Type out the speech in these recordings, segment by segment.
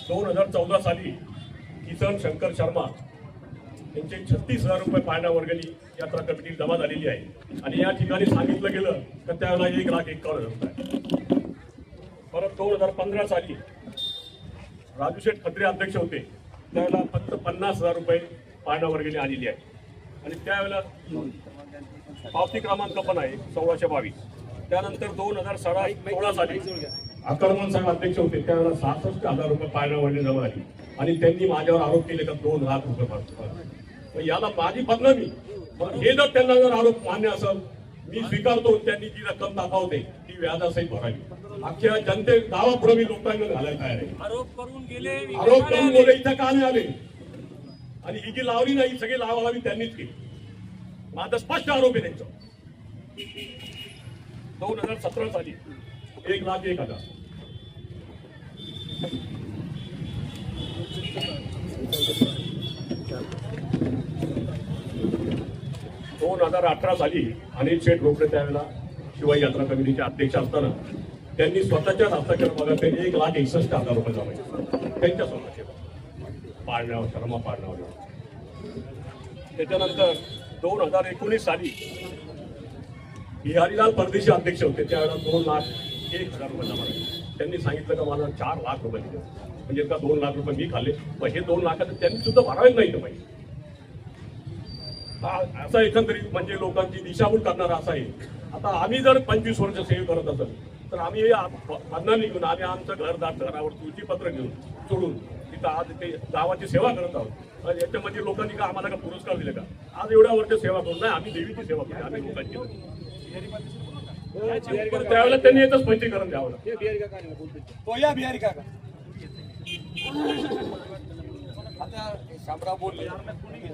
2014 साली किसन शंकर शर्मा यांचे 36,000 रुपये पाळणा वर्गणी यात्रा कमिटी जमा झालेली आहे आणि या ठिकाणी सांगितलं गेलं तर त्यावेळेला 1,51,000 रुपये. परत 2015 साली राजूशेठ खत्रे अध्यक्ष होते त्यावेळेला फक्त 50,000 रुपये पाळणा वर्गणी आलेली आहे आणि त्यावेळेला पावती क्रमांक पण आहे 1622. त्यानंतर 2016 साली आकर्मण साहेब अध्यक्ष होते त्यावेळेला 66,000 रुपये पाळणा वर्गणी जमा झाली आणि त्यांनी माझ्यावर आरोप केले का 2 लाख रुपये भरतो. याला माझी बदनामी. हे जर त्यांना जर आरोप मान्य असेल मी स्वीकारतो त्यांनी जी रक्कम दाखवते ती व्याजासहित भरावी. अख्ख्या जनते गावापुढे मी लोकांना घालायला तयार आहे. आरोप करून गेले इथं का नाही आले आणि ही जी लावली नाही सगळी लावावी त्यांनीच केली. माझा स्पष्ट आरोप आहे त्यांचा. 2017 साली 1,01,000. 2018 साली अनिल शेठ रोकडे त्यावेळेला शिवाई यात्रा कमिटीचे अध्यक्ष असताना त्यांनी स्वतःच्या हस्ताक्षर ते 1,61,000 रुपये जमा त्यांच्या स्वतःचे पाळण्यावर शर्मा पाळण्यावर. त्याच्यानंतर 2019 साली बिहारीलाल परदेशी अध्यक्ष होते त्यावेळेला 2,01,000 रुपये जमा झाले. त्यांनी सांगितलं का मला 4 लाख रुपये दिले म्हणजे का 2 लाख रुपये मी खाल्ले पण हे 2 लाखाचं त्यांनी सुद्धा भरावेच नाही पाहिजे. असा एकंदरीत म्हणजे लोकांची दिशाभूल करणारा असा आहे. आता आम्ही जर 25 वर्ष सेवा करत असेल तर आम्ही बदनामी घेऊन आम्ही आमचं घरदार घरावर तुळशीपत्र घेऊन सोडून तिथं आज ते गावाची सेवा करत आहोत. याच्यामध्ये लोकांनी का आम्हाला का पुरस्कार दिले का आज एवढ्या वर्ष सेवा करून नाही आम्ही देवीची सेवा केली आम्ही लोकांची. त्यावेळेला त्यांनी याचं स्पष्टीकरण द्यावं. बिहारी काका आता शामराव बोलले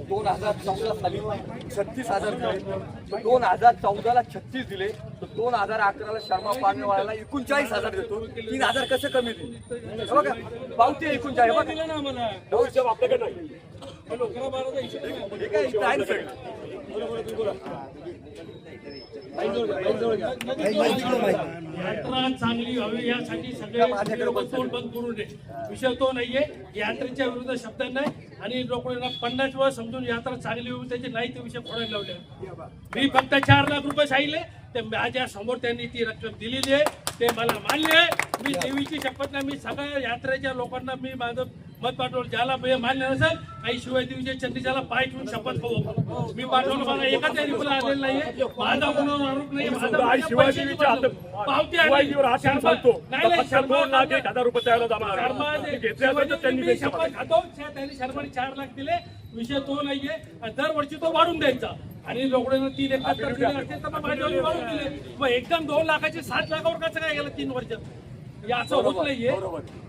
2014 साली 36,000 दिले, 2014 ला 36 दिले तर 2011 ला शर्मा पाळणेवाल्याला 39,000 देतो. 3,000 कसं कमी दिले बघा पावती 39 बघा आपल्याकडे नाही. यात्रा चांगली व्हावी यासाठी सगळे तोंड बंद करू नये. विषय तो नाहीये यात्रेच्या विरुद्ध शब्द नाही आणि लोकांना 50 वेळा समजून यात्रा चांगली होईल त्याचे नाही ते विषय फोडायला लावले. मी फक्त 4 लाख रुपये सांगितले ते माझ्या समोर त्यांनी ती रक्कम दिलेली आहे ते मला मान्य आहे. मी देवीची शपथ नाही मी सगळ्या यात्रेच्या लोकांना मी माझं मत पाठवलं ज्याला मान्य नसेल काही शिवाय देवीच्या चंदीच्याला पाय ठेवून शपथ खाऊ मी पाठवलं. मला एकाच रिपोर्ट आलेला नाहीये माझा कोणावर आरोप नाही. पावती शपथ खातो त्यांनी शर्माने 4 लाख दिले. विषय तो नाहीये दरवर्षी तो वाढून द्यायचा आणि लोकांना 3,71 दिले असते तर मग माझ्यावर वाढून दिले. मग एकदम 2 लाखाचे 7 लाखावर कसं काय गेलं 3 वर्षात. हे असं होत नाहीये.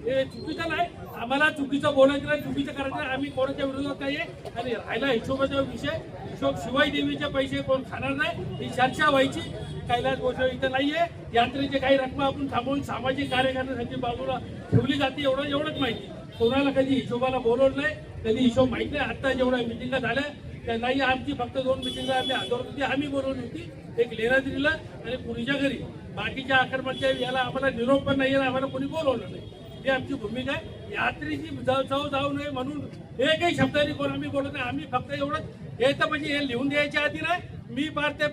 हे चुकीचं नाही. आम्हाला चुकीचं बोलायचं नाही चुकीचं करायचं नाही. आम्ही कोणाच्या विरोधात नाहीये आणि राहिला हिशोबाचा विषय हिशोब शिवाय देवीचे पैसे कोण खाणार नाही ही चर्चा व्हायची. कैलास गोष्ट इथं नाहीये. यात्रेचे काही रक्कम आपण थांबवून सामाजिक कार्य करण्यासाठी बाजूला ठेवली जाते एवढंच माहिती. कोणाला कधी हिशोबाला बोलवलं नाही कधी हिशोब माहिती नाही. आता जेवढ्या मिटिंगा झाल्या त्या नाही आमची फक्त 2 मिटिंगा आमच्या हातावर होती आम्ही बोलवली होती. एक लेण्याद्रीला आणि पुरीच्या घरी बाकीच्या आक्रमणच्या याला आम्हाला निरोप पण नाही आम्हाला कोणी बोलवलं नाही. ही आमची भूमिका आहे. यात्रेची जाऊ नये म्हणून एकही शब्दाने कोण आम्ही बोलत नाही. आम्ही फक्त एवढंच हे तर म्हणजे हे लिहून द्यायच्या आधी नाही मी पार ते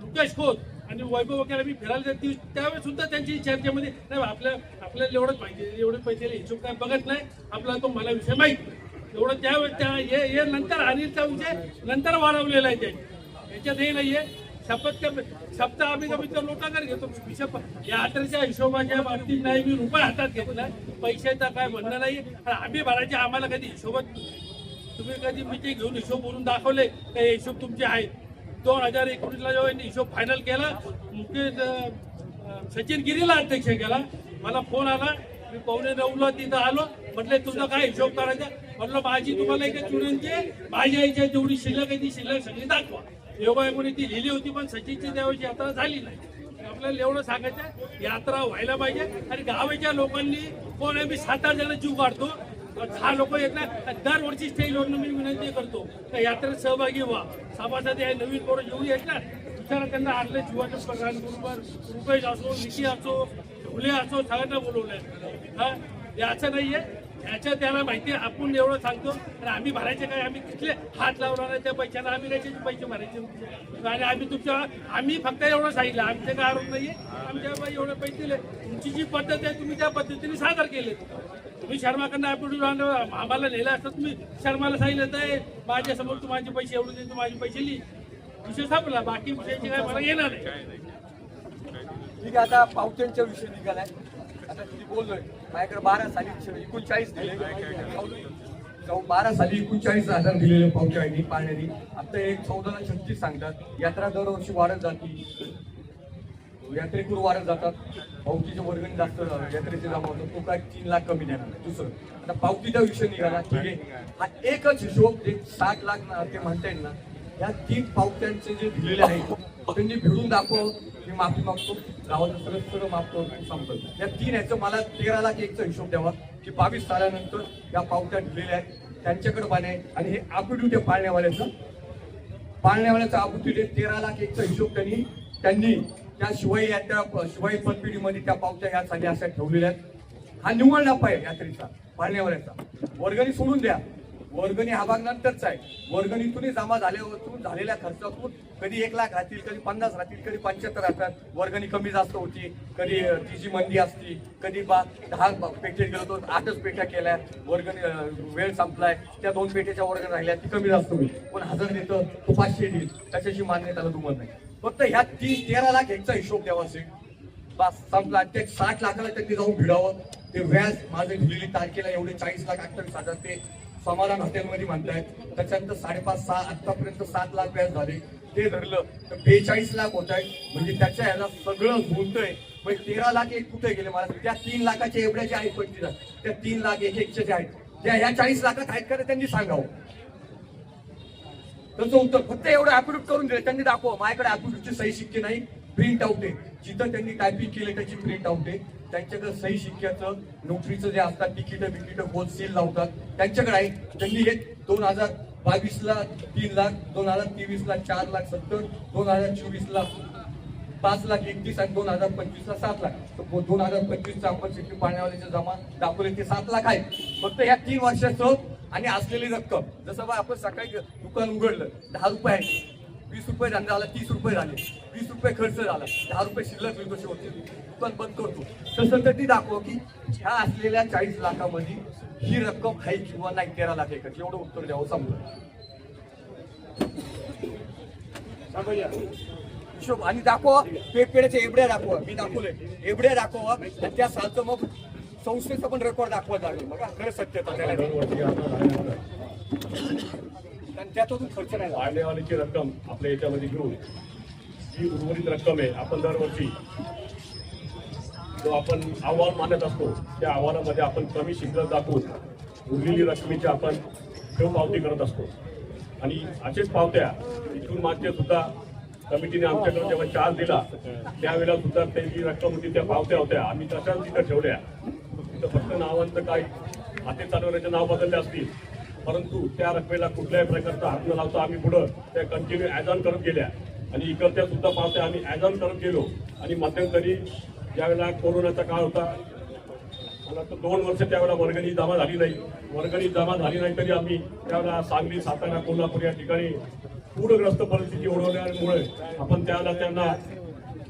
मुकेश खोत आणि वैभव वगैरे मी फिरायला जाते त्यावेळेस सुद्धा त्यांची चर्चेमध्ये नाही आपल्याला एवढंच माहिती एवढे पैसे हिशोब काय बघत नाही आपला तो मला विषय माहिती एवढं त्यावेळेस हे नंतर अनिलचा विषय नंतर वाढवलेला आहे त्यांनी याच्यात हे नाहीये. शपथ आम्ही कमीत लोकांकडे घेतो विषय यात्रेच्या हिशोबाच्या बाबतीत नाही मी रुपये हातात घेतला पैशाचा काय म्हणणं नाही. आम्ही भरायचे आम्हाला कधी हिशोबात तुम्ही कधी मिटिंग घेऊन हिशोब बोलून दाखवले काही हिशोब तुमचे आहेत. 2019ला जेव्हा हिशोब फायनल केला मुख्य सचिन गिरीला अध्यक्ष केला मला फोन आला मी 8:45 तिथं आलो म्हटलं तुझा काय हिशोब करायचा म्हटलं माझी तुम्हाला एक चुडींची माझ्या याच्या जेवढी शिल्लक आहे ती शिल्लक सगळी दाखवा. योगायोगाने ती लिहिली होती पण सचिनची त्यावेळेची यात्रा झाली नाही. आपल्याला एवढं सांगायचं यात्रा व्हायला पाहिजे आणि गावाच्या लोकांनी कोण आहे मी 7-8 जण जीव काढतो 6 लोक येत नाही. दरवर्षी स्टेजवरून मी विनंती करतो त्या यात्रेत सहभागी व्हा. सभासद आहे नवीन पोरं जेवढी आहेत ना विचारा त्यांना आपल्या जीवाच्या प्रकारांबरोबर रुपेश असो निकी असो फुले असो सगळ्यांना बोलवलंय. याचं नाहीये, याच्या त्याला माहिती आहे. आपण एवढं सांगतो तर आम्ही भरायचे काय, आम्ही कुठले हात लावणार नाही त्या पैशाला, आम्ही त्याचे पैसे भरायचे आणि आम्ही फक्त एवढं सांगितलं, आमचे काय आरोप नाहीये, आमच्या एवढे पैसे दिले. तुमची जी पद्धत आहे तुम्ही त्या पद्धतीने सादर केले. तुम्ही शर्माकडनं आम्हाला नेलं असतं, तुम्ही शर्माला सांगितलं तर माझ्यासमोर तू माझे पैसे एवढे दे, तू माझे पैसे लिही, विषय संपला. बाकी विषयाची काय मला येणार नाही. ठीक आहे, आता पावत्यांच्या विषय निघालाय. आता तुम्ही बोललोय माझ्याकडे 12 साली 39 दिले, 12 साली 39,000 दिलेले पावत्यांनी पाण्यानी. आता एक 14ला 36 सांगतात. यात्रा दरवर्षी वाढत जाते, यात्रेकरू वाढत जातात, पावतीचे वर्गणी जास्त यात्रेचे जमा होतात. तो काय 3 लाख कमी देणार नाही. दुसरं आता पावतीचा विषय निघाला. ठीक आहे, हा एकच हिशोब जे 60 लाख ते म्हणता येईल ना, या 3 पावत्यांचे जे दिलेले आहेत त्यांनी भिडून दाखव. मी माफी मागतो, गावाचं सगळं माफ करून सांगतो. या 3 याचं मला 13 लाख एकचा हिशोब द्यावा की 22 सालानंतर या पावत्या दिलेल्या आहेत त्यांच्याकडे पाणी. आणि हे आपुट्यूटे पाळण्यावाल्याचं आपुट्यूटे 13 लाख एकचा हिशोब त्यांनी त्या शिवाई पतपिढीमध्ये त्या पावत्या या साली अशा ठेवलेल्या आहेत. हा निव्वळ नफा आहे यात्रेचा, पाळण्यावाल्याचा. वर्गणी सोडून द्या, वर्गणी हा भाग नंतरचा आहे. वर्गणीतूनही जमा झालेल्या खर्चातून कधी 1 लाख राहतील, कधी 50 राहतील, कधी 75 राहतात. वर्गणी कमी जास्त होती, कधी तिची मंदी असती, कधी 10 पेठे गेलो तो 8च पेट्या केल्या. वर्गणी वेळ संपलाय, त्या 2 पेठेच्या वर्गणी राहिल्या, ती कमी जास्त होईल. पण 1000 देतं तो 500 देईल, त्याच्याशी मान्य त्याला दुमत नाही. फक्त ह्या 13 लाख एकचा हिशोब द्यावा असेल, बस संपला. ते 60 लाखाला त्यांनी जाऊन भिडावं. ते व्याज माझं दिलेली तारखेला एवढे 40 लाख 28,000 ते समाधान हॉटेलमध्ये म्हणतायत. त्याच्यानंतर 5.5-6 आतापर्यंत 7 लाख व्याज झाले. ते धरलं तर 42 लाख होत आहे. म्हणजे त्याच्या ह्याला सगळं बोलतोय. म्हणजे 13 लाख एक कुठे गेले मला, त्या 3 लाखाच्या एवढ्या ज्या आहेत 25, त्या 3 लाख एकच्या ज्या आहेत त्या ह्या 40 लाखात आहेत का त्यांनी सांगावं. त्याचं उत्तर फक्त एवढं ऍप्रोड करून दिले त्यांनी. दाखवा माझ्याकडे ऍप्रोडची सही शिक्के नाही, प्रिंट आउट आहे. जिथं त्यांनी टायपिंग केले त्याची प्रिंट आउट आहे. त्यांच्याकडे सही शिक्क्याचं नोटरीचं जे असतात तिकीट गोल सील लावतात त्यांच्याकडे आहे. त्यांनी हे 2022ला 3 लाख, 2023ला 4,70,000, 2024ला 5,31,000 आणि 2025ला 7 लाख. 2025चा आपण सिटी पाण्यावाल्याचे जमा दाखवले ते 7 लाख आहे. फक्त या 3 वर्षाचं आणि असलेली रक्कम. जसं बा आपण सकाळी दुकान उघडलं 10 रुपये आहे, 20 रुपये धंदा झाला, 30 रुपये झाले, 20 रुपये खर्च झाला, 10 रुपये शिल्लक होईल कसे होते, दुकान बंद करतो. तसं तर ती दाखव की ह्या असलेल्या 40 लाखामध्ये ही रक्कम आहे किंवा नाही. 13 लाख एकच एवढं उत्तर द्यावं समजा हिशोब. आणि दाखवा पेढ्याचे एवढ्या दाखवा, मी दाखवले एवढ्या दाखवा. त्या सालचं मग संस्थेचं पण रेकॉर्ड दाखवायला लागेल. बघा खरं सत्यता त्यातून खर्च नाही. पाळणेवालीची रक्कम आपल्या याच्यामध्ये घेऊन जी उर्वरित रक्कम आहे आपण दरवर्षी जो आपण अहवाल मानत असतो त्या अहवालामध्ये आपण कमी शिल्लक दाखवून उरलेली रकमेची आपण ठेव पावती करत असतो. आणि असेच पावत्या इथून मागच्या सुद्धा कमिटीने आमच्याकडे जेव्हा चार्ज दिला त्यावेळेला सुद्धा त्यांची रक्कम होती, त्या पावत्या होत्या आम्ही तशाच तिथं ठेवल्या. तिथं फक्त नावांचं काय हाती चालवण्याचे नाव बदलले असतील, परंतु त्या रकमेला कुठल्याही प्रकारचा हात न लावता आम्ही पुढं त्या कंटिन्यू ॲज ऑन करत गेल्या. आणि इकडच्या सुद्धा पावत्या आम्ही ॲज ऑन करत गेलो. आणि मध्यंतरी ज्यावेळेला कोरोनाचा काळ होता मला तर 2 वर्ष त्यावेळेला वर्गणी जमा झाली नाही. वर्गणी जमा झाली नाही तरी आम्ही त्यावेळेला सांगली, सातारा, कोल्हापूर या ठिकाणी पूरग्रस्त परिस्थिती ओढवल्यामुळे आपण त्यावेळेला त्यांना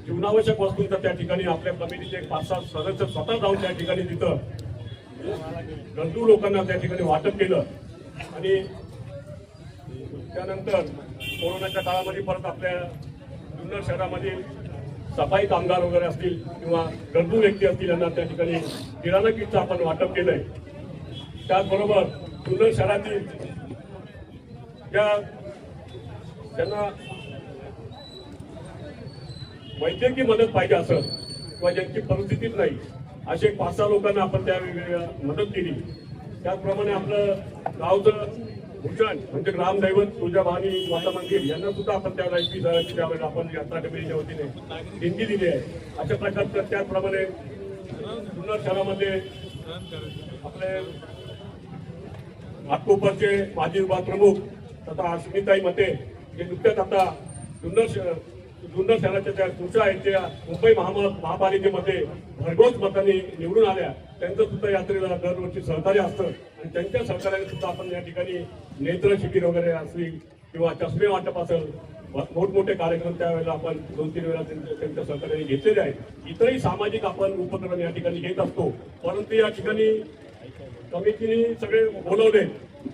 जीवनावश्यक वस्तूंचा त्या ठिकाणी आपल्या कमिटीचे 5-6 सदस्य स्वतः जाऊन त्या ठिकाणी तिथं गरजू लोकांना त्या ठिकाणी वाटप केलं. आणि त्यानंतर कोरोनाच्या काळामध्ये परत आपल्या जुन्नर शहरामध्ये सफाई कामगार वगैरे असतील किंवा गरजू व्यक्ती असतील यांना त्या ठिकाणी किराणा किटचं आपण वाटप केलंय. त्याचबरोबर जुन्नर शहरातील ज्यांना वैद्यकीय मदत पाहिजे असेल किंवा ज्यांची परिस्थितीच नाही असे 5-6 लोकांना आपण त्या मदत केली. त्याचप्रमाणे आपलं गावचं भूषण म्हणजे ग्रामदैवत तुळजाभवानी माता मंदिर यांना सुद्धा आपण त्यावेळेला 21,000ची त्यावेळेला आपण यात्रा कमिटीच्या वतीने देणगी दिली आहे. अशा प्रकारचं त्याचप्रमाणे जुन्नर शहरामध्ये आपले घाटकोपरचे माजी विभाग प्रमुख तथा अश्विनीताई मते जे नुकत्याच आता जुन्नर जुन्नर शहराच्या त्या तुमच्या आहेत त्या मुंबई महापालिकेमध्ये भरघोस मतांनी निवडून आल्या त्यांचं सुद्धा यात्रेला दरवर्षी सहकार्य असतं आणि त्यांच्या सहकार्याने सुद्धा आपण या ठिकाणी नेत्र शिबिर वगैरे असतील किंवा चष्मे वाटप असेल मोठमोठे कार्यक्रम त्यावेळेला आपण 2-3 वेळा त्यांच्या सहकार्याने घेतलेले आहेत. इतरही सामाजिक आपण उपक्रम या ठिकाणी घेत असतो. परंतु या ठिकाणी कमिटीने सगळे बोलवले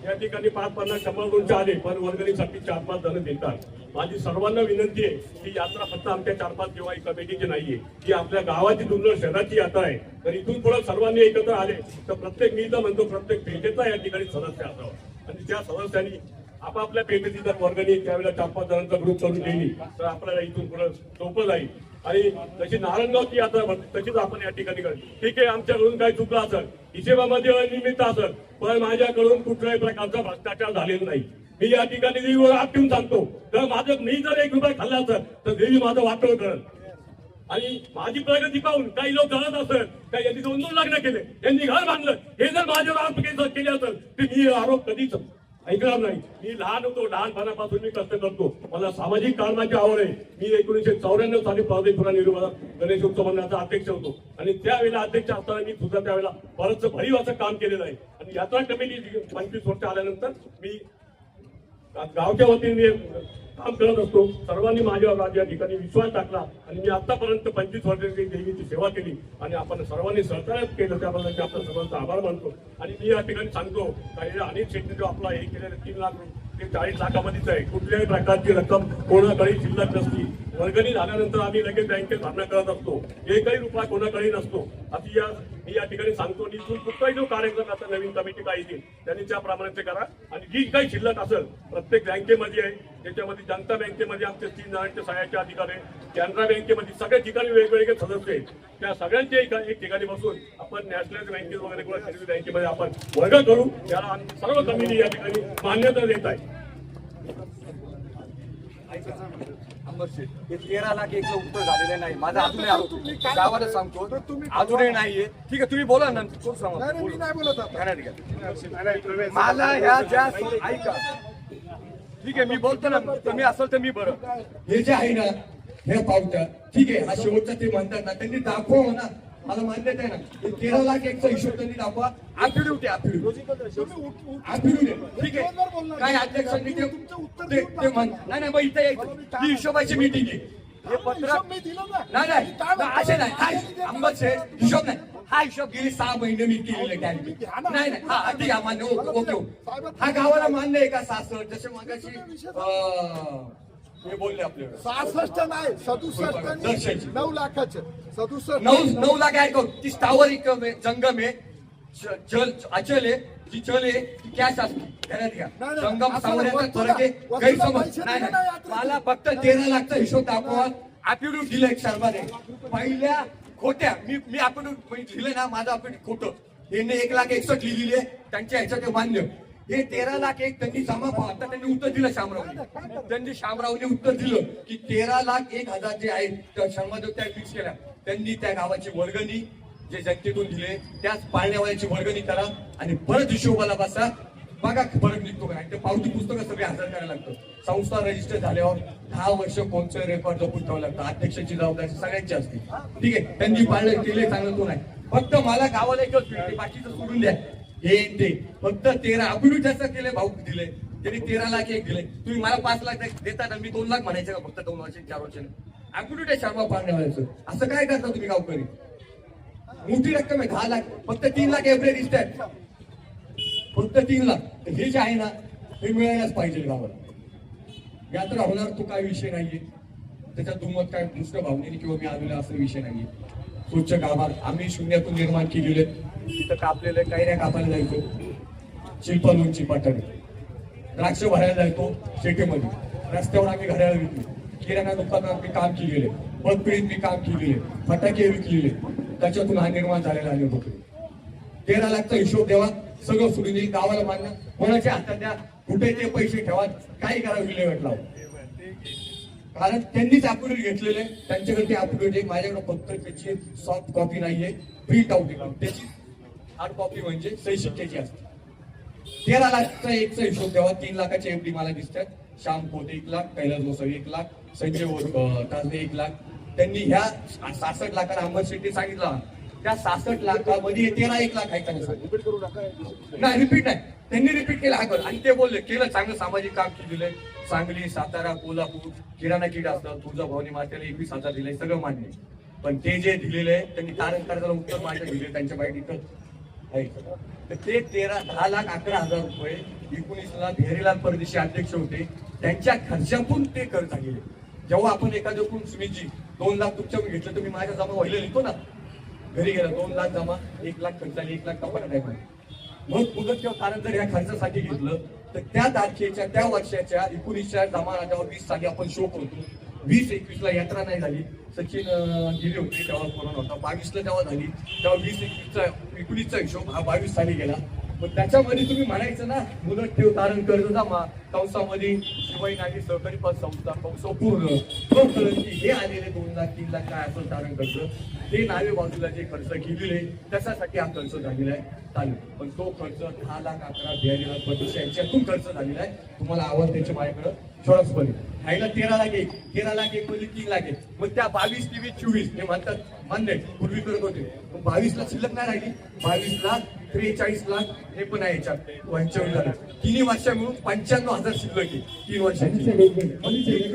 या ठिकाणी 5-50-100 आले पण वर्गणीसाठी 4-5 जण देतात. माझी सर्वांना विनंती आहे की यात्रा फक्त आमच्या 4-5 किंवा कमिटीची नाहीये, ही आपल्या गावाची जुन्नर शहराची यात्रा आहे. तर इथून पुढे सर्वांनी एकत्र आले तर प्रत्येक मी तर म्हणतो प्रत्येक पेठेचा या ठिकाणी सदस्य असावा आणि त्या सदस्यांनी आपापल्या पेठेची जर वर्गणी त्यावेळेला 4-5 जणांचा ग्रुप करून गेली तर आपल्याला इथून पुढे सोपं जाईल. आणि जशी नारायणगावची यात्रा भरते तशीच आपण या ठिकाणी करू. ठीक आहे, आमच्याकडून काही चुकलं असेल, हिशेबामध्ये अनियमित असेल, पण माझ्याकडून कुठल्याही प्रकारचा भ्रष्टाचार झालेला नाही. मी या ठिकाणी देवीवर हात ठेवून सांगतो तर माझं मी जर 1 रुपया खाल्ला असेल तर देवी माझं वाटोळ करेल. आणि माझी प्रगती पाहून काही लोक जळत असेल काही यांनी 2-2 लग्न केले, यांनी घर बांधलं, हे जर माझ्यावर आरोप केले असेल तर मी आरोप कधीच ऐकणार नाही. मी लहान होतो, लहानपणापासून मी कष्ट करतो, मला सामाजिक कामाची आवड आहे. मी 1994 साली प्रदेशपुरा निर्माण गणेश उत्सव मंडळाचा अध्यक्ष होतो आणि त्यावेळेला अध्यक्ष असताना मी सुद्धा त्यावेळेला बरंच भरीव असं काम केलेलं आहे. आणि यात्रा कमिटी 25 वर्ष आल्यानंतर मी गावच्या वतीने काम करत असतो. सर्वांनी माझ्यावर या ठिकाणी विश्वास टाकला आणि मी आतापर्यंत 25 वर्षांची देवीची सेवा केली आणि आपण सर्वांनी सहकार्य केलं त्याबद्दल आपल्या सर्वांचा आभार मानतो. आणि मी या ठिकाणी सांगतो काही अनेक शेतकरी जो आपला हे केलेलं 3 लाख ते 40 लाखामध्येच आहे. कुठल्याही प्रकारची रक्कम कोणाकडे शिल्लक नसती. वर्गणी झाल्यानंतर आम्ही लगेच बँकेत भरणा करत असतो, एकही रुपया कोणाकडे नसतो. अति मी या ठिकाणी सांगतो निधून कुठलाही जो कार्यक्रम आता नवीन कमिटी काय येतील त्यांनी त्याप्रमाणे ते करा. आणि जी काही शिल्लक असेल प्रत्येक बँकेमध्ये आहे, त्याच्यामध्ये जनता बँकेमध्ये आमचे 3 जणांचे सहाय्याचे अधिकारी आहे, कॅनरा बँकेमध्ये सगळ्या ठिकाणी वेगवेगळे सदस्य आहेत. त्या सगळ्यांचे एक ठिकाणी बसून आपण नॅशनल बँकेत वगैरे किंवा सर्व्हिस बँकेमध्ये आपण वर्ग करू. याला सर्व कमिटी या ठिकाणी मान्यता देत आहे. हे 13 लाख एकलं उत्तर झालेलं नाही. माझा अजूनही आरोप आहे. गावाला सांगतो अजूनही नाहीये. ठीक आहे, तुम्ही बोला ना. मी नाही बोलत आता. मला ह्या ज्या ऐका, ठीक आहे मी बोलतो ना, तुम्ही असेल तर मी बरं. हे जे आहे ना हे पावत्या ठीक आहे, हा शेवटचा ते म्हणतात ना त्यांनी दाखवा ना, मला मान्यता आहे ना. हे 13 लाख एकचा हिशोब त्यांनी दाखवा. ऍफिडेव्हिट आहे, ठीक आहे. काय अध्यक्षांनी ते नाही मग इथे यायचं. ही हिशोबाची मीटिंग आहे. हे पत्र नाही असे नाही अंबत हिशोब नाही. हा हिशोब गेली 6 महिने मी केलेले नाही हा ठीक आहे मान्य. ओके हा गावाला मान्य आहे का? 66 जसे मगाशी हे बोलले आपल्याकडे 66 नाही 67 9 लाखाचे 67 9 लाख ऍड करू. ती स्थावर जंगम आहे, चल अचल आहे, जी चल आहे ती कॅश असते. ध्यानात घ्या, जंगम स्थावराचा फरक आहे. गैरसमज नाही मला फक्त 13 लाखचा हिशोब दाखवा. ऍफिडेव्हिट दिलं एक सर्वाने पहिल्या खोट्या मी ऍफिडेव्हिट दिलं ना, माझं ऍफिडेव्हिट खोटं. यांनी 1,61,00,000 लिहिलेली आहे त्यांच्या ह्याच्यात मान्य. हे 13 लाख एक त्यांनी जमा आता त्यांनी उत्तर दिलं शामरावने. त्यांनी शामरावने उत्तर दिलं की 13 लाख 1,000 जे आहेत त्या शर्मादेव त्या फिक्स केल्या. त्यांनी त्या गावाची वर्गणी जे जनतेतून दिले त्याच पाळण्यावाल्याची वर्गणी करा आणि परत हिशोबाला बसा. बघा फरक निघतो का. ते पावती पुस्तकं सगळे हजर करायला लागतं. संस्था रजिस्टर झाल्यावर 10 वर्ष कोणचं रेकॉर्ड जपून ठेवावं लागतं. अध्यक्षाची जबाबदारी सगळ्यांची असते. ठीक आहे, त्यांनी पाळलं केले चांगलं तो नाही. फक्त मला गावाला एकच बाकीचं सोडून द्या. हे ते फक्त 13 अभिनू जास्त केले भाऊ दिले त्यांनी 13 लाख एक दिले. तुम्ही मला 5 लाख देता मी 2 लाख म्हणायचे का फक्त 2 वर्ष 4 वर्षाने. अभिनू शर्मा पाळण्यावाल्याचं असं काय करता तुम्ही गावकरी. मोठी रक्कम आहे 10 लाख, फक्त 3 लाख एव्हरेज दिसतात. फक्त 3 लाख हे जे आहे ना हे मिळायलाच पाहिजे गावाला. यात्रा होणार तो काय विषय नाहीये, त्याच्यात दुमत काय दुसऱ्या भावनेने किंवा मी आलेला असा विषय नाहीये. स्वच्छ गावात आम्ही शून्यातून निर्माण केलेले. तिथं कापलेलं कैऱ्या कापायला जायचो, शिल्पालूंची पाटाने द्राक्ष भरायला जायचो शेतीमध्ये. रस्त्यावर आम्ही घड्याळ विकली, किराणा दुकानात मी काम केलेले, पतपिढीत मी काम केलेले, फटाके विकलेले. त्याच्यातून हा निर्माण झालेला आहे होतो. 13 लाखचा हिशोब द्यावा, सगळं सोडून येईल. गावाला मान्य कोणाच्या हातात द्या, कुठे ते पैसे ठेवा, काही करा विल्हेवाट लावा. कारण त्यांनीच ऍफिडेव्हिट घेतलेले, त्यांच्याकडे ते ऍफिडेव्हिट माझ्याकडे फक्त त्याची सॉफ्ट कॉपी नाहीये, प्रिंट आउट त्याची हार्ड कॉपी म्हणजे सही शिक्क्याची असते. 13 लाखचा एकचा हिशोब द्यावा. 3 लाखाचे एफडी मला दिसतात. श्याम खोत 1 लाख, कैलास गोसावी 1 लाख, संजय ताजने 1 लाख, त्यांनी ह्या 66 लाखाला अंबर शेट्टी सांगितला, त्या 66 लाखामध्ये 1 लाख आहे का नाही, रिपीट नाही, त्यांनी रिपीट केलं हा आणि ते बोलले केलं चांगलं सामाजिक काम दिलंय. सांगली, सातारा, कोल्हापूर किराणा किट असतं, तुळजाभवानी मातेला 21,000 दिलंय, सगळं मान्य आहे. पण ते जे दिलेलं आहे त्यांनी कारण करायला उत्तर माझ्या दिले त्यांच्या बाईट इथं आहे. तर ते 10,11,000 रुपये 19ला बिहारीलाल परदेशी अध्यक्ष होते, त्यांच्या खर्चातून ते कर झालेले. जेव्हा आपण एखाद्याकडून सुमितजी 2 लाख तुमच्याकडून घेतलं तर मी माझ्या जमा व्हायला लिहितो ना, घरी गेला 2 लाख जमा, 1 लाख खर्च आणि 1 लाख कपाट नाही पाहिजे. मग मुदत किंवा कारण जर या खर्चासाठी घेतलं तर त्या तारखेच्या त्या वर्षाच्या 19च्या जमा राजावर 20 साली आपण शो करतो. 20-21ला यात्रा नाही झाली, सचिन गेले होते तेव्हा कोरोना होता. 22ला तेव्हा झाली, तेव्हा 20-21चा हिशोब हा 22 साली गेला. पण त्याच्यामध्ये तुम्ही म्हणायचं ना मुदत ठेव तारण कर्ज जमा कंसामध्ये शिवाई नागी सहकारी पतसंस्था कंस पूर्ण की हे आलेले 2 लाख 3 लाख काय असं तारण कर्ज ते नावे बाजूला जे खर्च केलेले त्याच्यासाठी हा खर्च झालेला आहे चालू. पण तो खर्च 10,11,000 बिहारीलाल परदेशी यांच्यातून खर्च झालेला आहे. तुम्हाला आवड त्याच्या माझ्याकडं चोरसपणे खायला 13 लाख एक 13 लाख एक म्हणजे 3 लाख एक. मग त्या 22, 23, 24 हे म्हणतात मान्य पूर्वी करत होते. 22ला शिल्लक नाही राहिली, 22 लाख 43 लाख हे पण आहे याच्यात 55 झालं. 3 वर्ष मिळून 95,000 शिल्लक आहे 3 वर्षाची.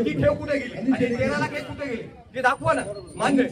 ती ठेव कुठे गेली आणि 13 लाख एक कुठे गेले ते दाखवा ना. मान्य